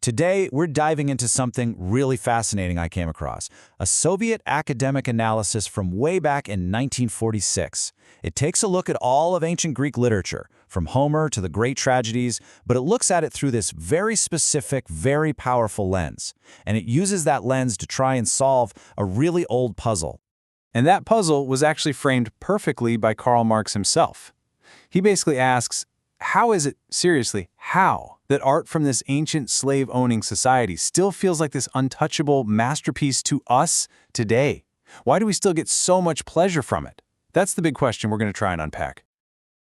Today, we're diving into something really fascinating I came across, a Soviet academic analysis from way back in 1946. It takes a look at all of ancient Greek literature, from Homer to the great tragedies, but it looks at it through this very specific, very powerful lens. And it uses that lens to try and solve a really old puzzle. And that puzzle was actually framed perfectly by Karl Marx himself. He basically asks, how is it, seriously, how, that art from this ancient slave-owning society still feels like this untouchable masterpiece to us today? Why do we still get so much pleasure from it? That's the big question we're going to try and unpack.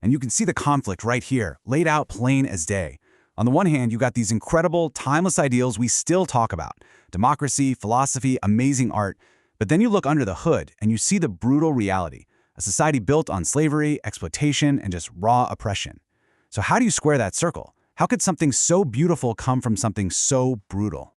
And you can see the conflict right here, laid out plain as day. On the one hand, you got these incredible, timeless ideals we still talk about: democracy, philosophy, amazing art. But then you look under the hood and you see the brutal reality, a society built on slavery, exploitation, and just raw oppression. So how do you square that circle? How could something so beautiful come from something so brutal?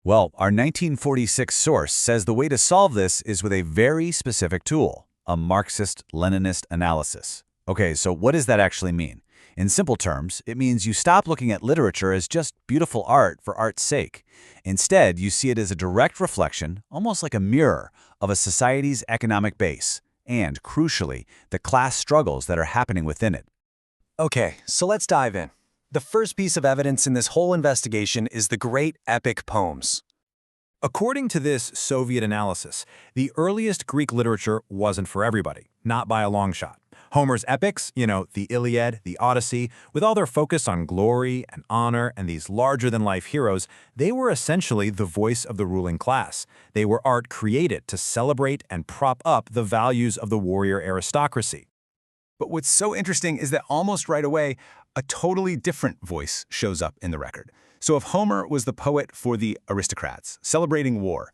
Well, our 1946 source says the way to solve this is with a very specific tool, a Marxist-Leninist analysis. Okay, so what does that actually mean? In simple terms, it means you stop looking at literature as just beautiful art for art's sake. Instead, you see it as a direct reflection, almost like a mirror, of a society's economic base, and, crucially, the class struggles that are happening within it. Okay, so let's dive in. The first piece of evidence in this whole investigation is the great epic poems. According to this Soviet analysis, the earliest Greek literature wasn't for everybody, not by a long shot. Homer's epics, the Iliad, the Odyssey, with all their focus on glory and honor and these larger-than-life heroes, they were essentially the voice of the ruling class. They were art created to celebrate and prop up the values of the warrior aristocracy. But what's so interesting is that almost right away, a totally different voice shows up in the record. So if Homer was the poet for the aristocrats, celebrating war,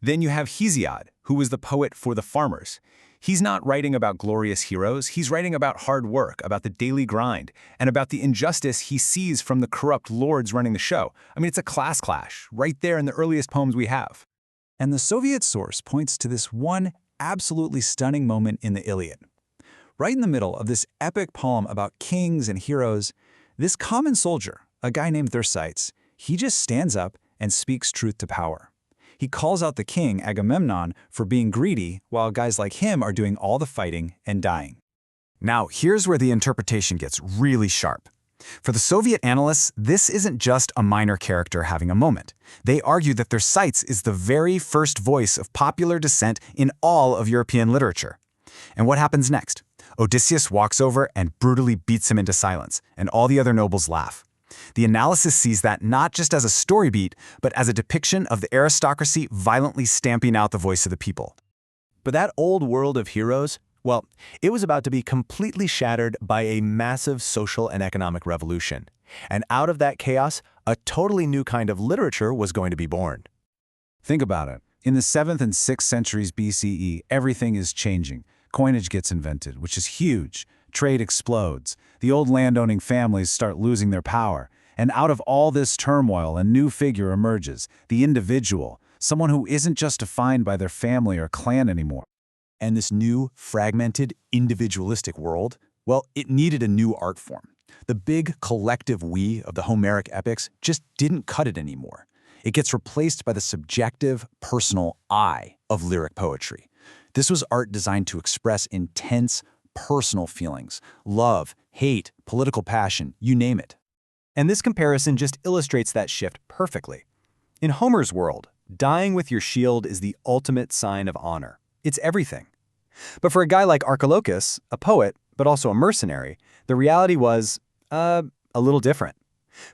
then you have Hesiod, who was the poet for the farmers. He's not writing about glorious heroes, he's writing about hard work, about the daily grind, and about the injustice he sees from the corrupt lords running the show. I mean, it's a class clash, right there in the earliest poems we have. And the Soviet source points to this one absolutely stunning moment in the Iliad. Right in the middle of this epic poem about kings and heroes, this common soldier, a guy named Thersites, he just stands up and speaks truth to power. He calls out the king, Agamemnon, for being greedy, while guys like him are doing all the fighting and dying. Now, here's where the interpretation gets really sharp. For the Soviet analysts, this isn't just a minor character having a moment. They argue that Thersites is the very first voice of popular dissent in all of European literature. And what happens next? Odysseus walks over and brutally beats him into silence, and all the other nobles laugh. The analysis sees that not just as a story beat, but as a depiction of the aristocracy violently stamping out the voice of the people. But that old world of heroes, well, it was about to be completely shattered by a massive social and economic revolution. And out of that chaos, a totally new kind of literature was going to be born. Think about it. In the 7th and 6th centuries BCE, everything is changing. Coinage gets invented, which is huge. Trade explodes. The old landowning families start losing their power. And out of all this turmoil, a new figure emerges, the individual, someone who isn't just defined by their family or clan anymore. And this new, fragmented, individualistic world, well, it needed a new art form. The big collective we of the Homeric epics just didn't cut it anymore. It gets replaced by the subjective, personal I of lyric poetry. This was art designed to express intense, personal feelings, love, hate, political passion, you name it. And this comparison just illustrates that shift perfectly. In Homer's world, dying with your shield is the ultimate sign of honor. It's everything. But for a guy like Archilochus, a poet, but also a mercenary, the reality was, a little different.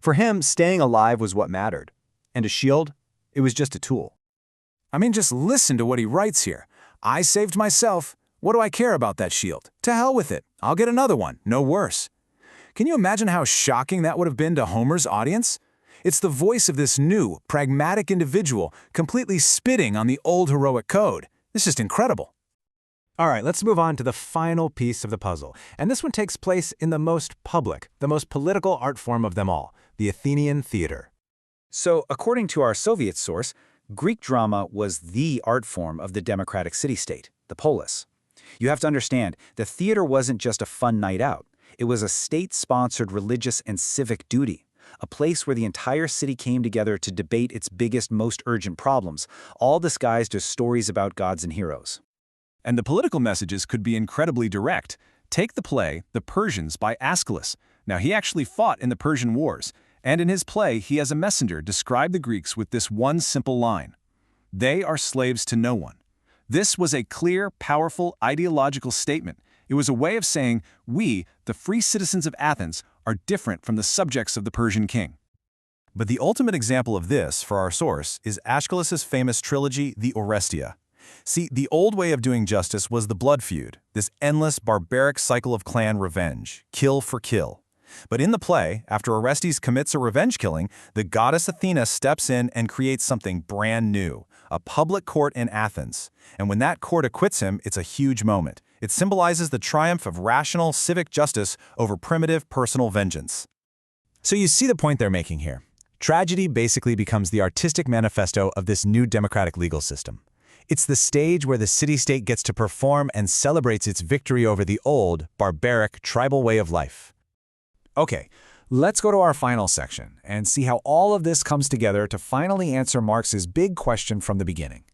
For him, staying alive was what mattered. And a shield, it was just a tool. I mean, just listen to what he writes here. I saved myself. What do I care about that shield? To hell with it. I'll get another one, no worse. Can you imagine how shocking that would have been to Homer's audience? It's the voice of this new, pragmatic individual completely spitting on the old heroic code. It's just incredible. All right, let's move on to the final piece of the puzzle. And this one takes place in the most public, the most political art form of them all, the Athenian theater. So, according to our Soviet source, Greek drama was the art form of the democratic city-state, the polis. You have to understand, the theater wasn't just a fun night out. It was a state-sponsored religious and civic duty, a place where the entire city came together to debate its biggest, most urgent problems, all disguised as stories about gods and heroes. And the political messages could be incredibly direct. Take the play The Persians by Aeschylus. Now, he actually fought in the Persian Wars, and in his play, he as a messenger described the Greeks with this one simple line: "They are slaves to no one." This was a clear, powerful, ideological statement. It was a way of saying, we, the free citizens of Athens, are different from the subjects of the Persian king. But the ultimate example of this, for our source, is Aeschylus's famous trilogy, the Orestia. See, the old way of doing justice was the blood feud, this endless, barbaric cycle of clan revenge, kill for kill. But in the play, after Orestes commits a revenge killing, the goddess Athena steps in and creates something brand new, a public court in Athens. And when that court acquits him, it's a huge moment. It symbolizes the triumph of rational, civic justice over primitive, personal vengeance. So you see the point they're making here. Tragedy basically becomes the artistic manifesto of this new democratic legal system. It's the stage where the city-state gets to perform and celebrates its victory over the old, barbaric, tribal way of life. Okay, let's go to our final section and see how all of this comes together to finally answer Marx's big question from the beginning.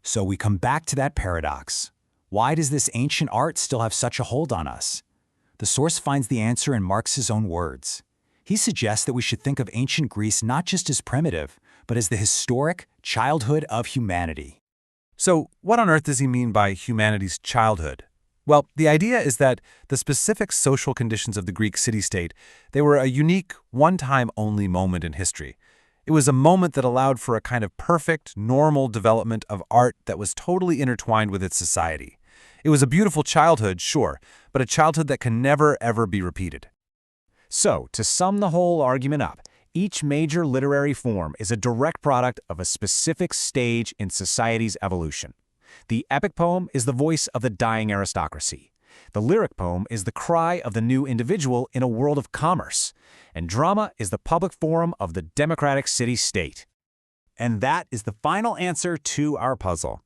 So we come back to that paradox. Why does this ancient art still have such a hold on us? The source finds the answer in Marx's own words. He suggests that we should think of ancient Greece not just as primitive, but as the historic childhood of humanity. So what on earth does he mean by humanity's childhood? Well, the idea is that the specific social conditions of the Greek city-state, they were a unique, one-time only moment in history. It was a moment that allowed for a kind of perfect, normal development of art that was totally intertwined with its society. It was a beautiful childhood, sure, but a childhood that can never, ever be repeated. So, to sum the whole argument up, each major literary form is a direct product of a specific stage in society's evolution. The epic poem is the voice of the dying aristocracy. The lyric poem is the cry of the new individual in a world of commerce. And drama is the public forum of the democratic city-state. And that is the final answer to our puzzle.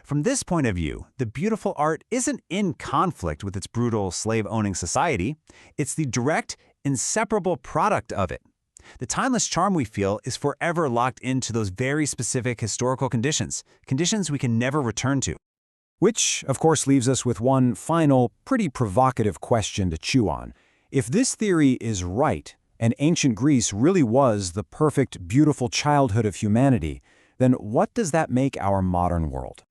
From this point of view, the beautiful art isn't in conflict with its brutal, slave-owning society. It's the direct, inseparable product of it. The timeless charm we feel is forever locked into those very specific historical conditions we can never return to. Which, of course, leaves us with one final, pretty provocative question to chew on. If this theory is right, and ancient Greece really was the perfect, beautiful childhood of humanity, then what does that make our modern world?